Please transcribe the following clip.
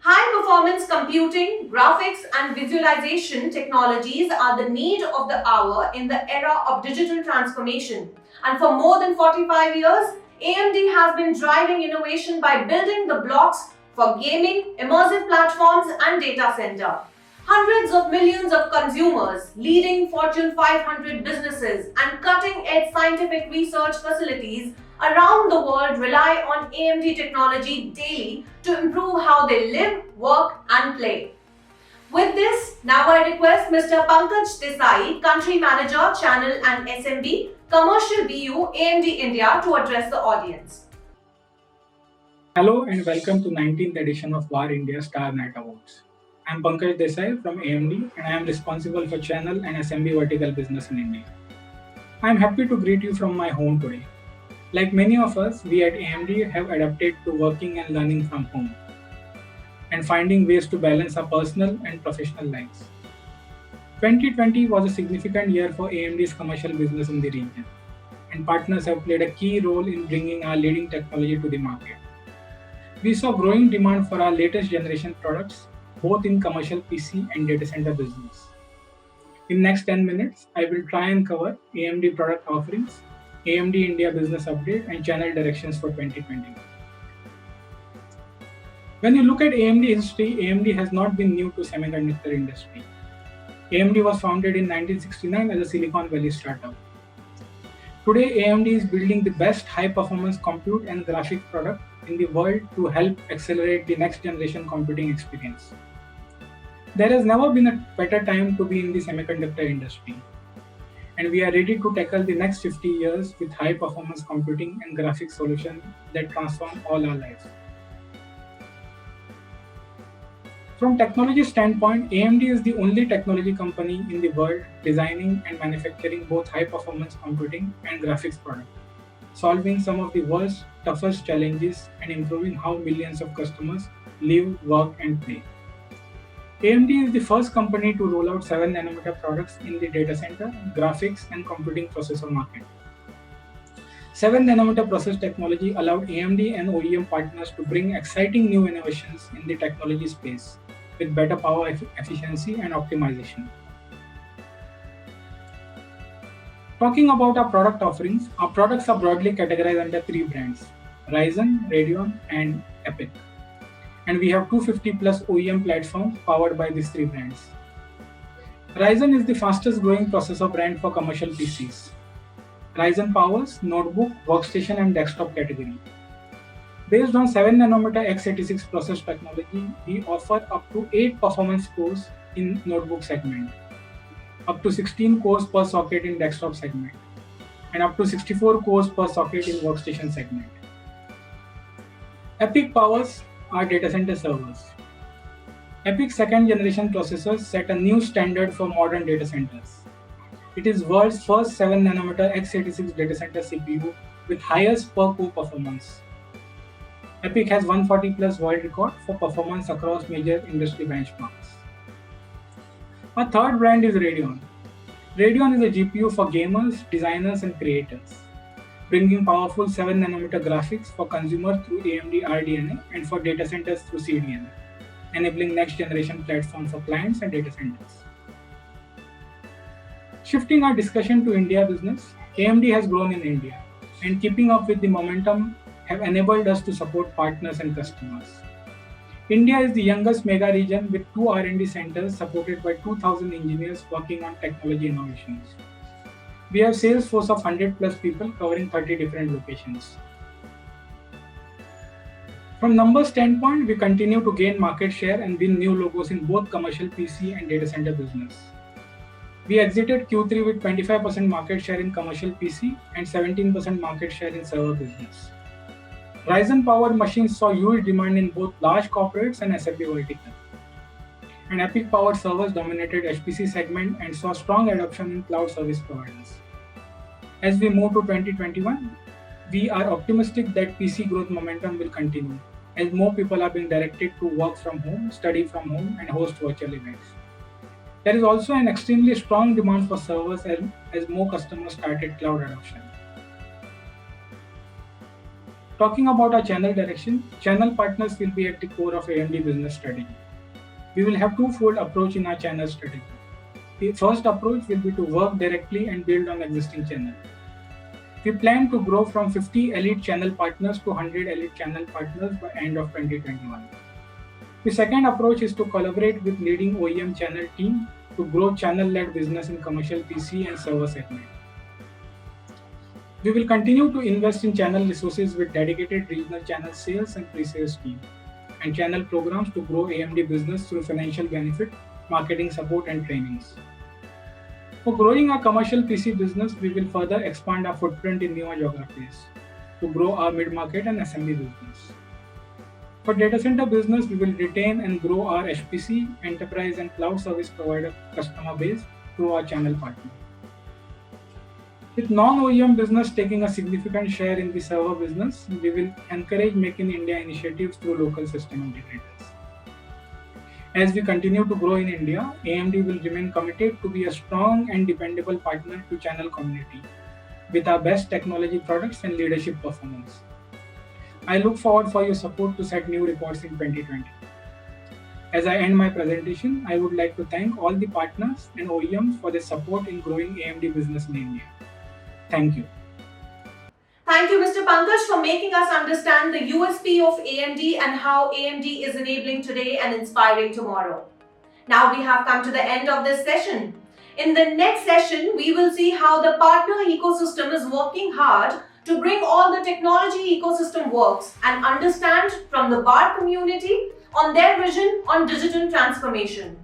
High performance computing, graphics, and visualization technologies are the need of the hour in the era of digital transformation. And for more than 45 years, AMD has been driving innovation by building the blocks for gaming, immersive platforms, and data center. Hundreds of millions of consumers, leading Fortune 500 businesses, and cutting edge scientific research facilities around the world rely on AMD technology daily to improve how they live, work, and play. With this, now I request Mr. Pankaj Desai, Country Manager, Channel and SMB, Commercial BU, AMD India, to address the audience. Hello and welcome to 19th edition of VAR India Star Night Awards. I'm Pankaj Desai from AMD and I am responsible for channel and SMB vertical business in India. I'm happy to greet you from my home today. Like many of us, we at AMD have adapted to working and learning from home and finding ways to balance our personal and professional lives. 2020 was a significant year for AMD's commercial business in the region, and partners have played a key role in bringing our leading technology to the market. We saw growing demand for our latest generation products, both in commercial PC and data center business. In next 10 minutes, I will try and cover AMD product offerings, AMD India business update, and channel directions for 2020. When you look at AMD history, AMD has not been new to semiconductor industry. AMD was founded in 1969 as a Silicon Valley startup. Today, AMD is building the best high-performance compute and graphics product in the world to help accelerate the next generation computing experience. There has never been a better time to be in the semiconductor industry, and we are ready to tackle the next 50 years with high-performance computing and graphics solutions that transform all our lives. From technology standpoint, AMD is the only technology company in the world designing and manufacturing both high-performance computing and graphics products, solving some of the world's toughest challenges and improving how millions of customers live, work, and play. AMD is the first company to roll out 7 nm products in the data center, graphics, and computing processor market. 7 nm process technology allowed AMD and OEM partners to bring exciting new innovations in the technology space with better power efficiency and optimization. Talking about our product offerings, our products are broadly categorized under three brands: Ryzen, Radeon, and EPYC. And we have 250 plus OEM platforms powered by these three brands. Ryzen is the fastest growing processor brand for commercial PCs. Ryzen powers notebook, workstation, and desktop category. Based on 7 nm x86 process technology, we offer up to 8 performance cores in notebook segment, up to 16 cores per socket in desktop segment, and up to 64 cores per socket in workstation segment. EPYC powers are data center servers. EPYC second generation processors set a new standard for modern data centers. It is world's first 7 nm x86 data center CPU with highest per core performance. EPYC has 140 plus world record for performance across major industry benchmarks. Our third brand is Radeon. Radeon is a GPU for gamers, designers, and creators, bringing powerful 7 nm graphics for consumers through AMD RDNA and for data centers through CDNA, enabling next generation platforms for clients and data centers. Shifting our discussion to India business, AMD has grown in India, and keeping up with the momentum have enabled us to support partners and customers. India is the youngest mega region with 2 R&D centers supported by 2,000 engineers working on technology innovations. We have sales force of 100 plus people covering 30 different locations. From numbers standpoint, we continue to gain market share and win new logos in both commercial PC and data center business. We exited Q3 with 25% market share in commercial PC and 17% market share in server business. Ryzen powered machines saw huge demand in both large corporates and SMB vertical. And EPYC powered servers dominated HPC segment and saw strong adoption in cloud service providers. As we move to 2021, we are optimistic that PC growth momentum will continue as more people are being directed to work from home, study from home, and host virtual events. There is also an extremely strong demand for servers as more customers started cloud adoption. Talking about our channel direction, channel partners will be at the core of AMD business strategy. We will have twofold approach in our channel strategy. The first approach will be to work directly and build on existing channels. We plan to grow from 50 elite channel partners to 100 elite channel partners by end of 2021. The second approach is to collaborate with leading OEM channel team to grow channel-led business in commercial PC and server segment. We will continue to invest in channel resources with dedicated regional channel sales and pre-sales team and channel programs to grow AMD business through financial benefit, marketing support and trainings. For growing our commercial PC business, we will further expand our footprint in newer geographies to grow our mid-market and SMB business. For data center business, we will retain and grow our HPC, enterprise and cloud service provider customer base through our channel partner. With non-OEM business taking a significant share in the server business, we will encourage Make in India initiatives through local system integrators. As we continue to grow in India, AMD will remain committed to be a strong and dependable partner to channel community with our best technology products and leadership performance. I look forward for your support to set new records in 2020. As I end my presentation, I would like to thank all the partners and OEMs for their support in growing AMD business in India. Thank you. Thank you, Mr. Pankaj, for making us understand the USP of AMD and how AMD is enabling today and inspiring tomorrow. Now we have come to the end of this session. In the next session, we will see how the partner ecosystem is working hard to bring all the technology ecosystem works and understand from the VAR community on their vision on digital transformation.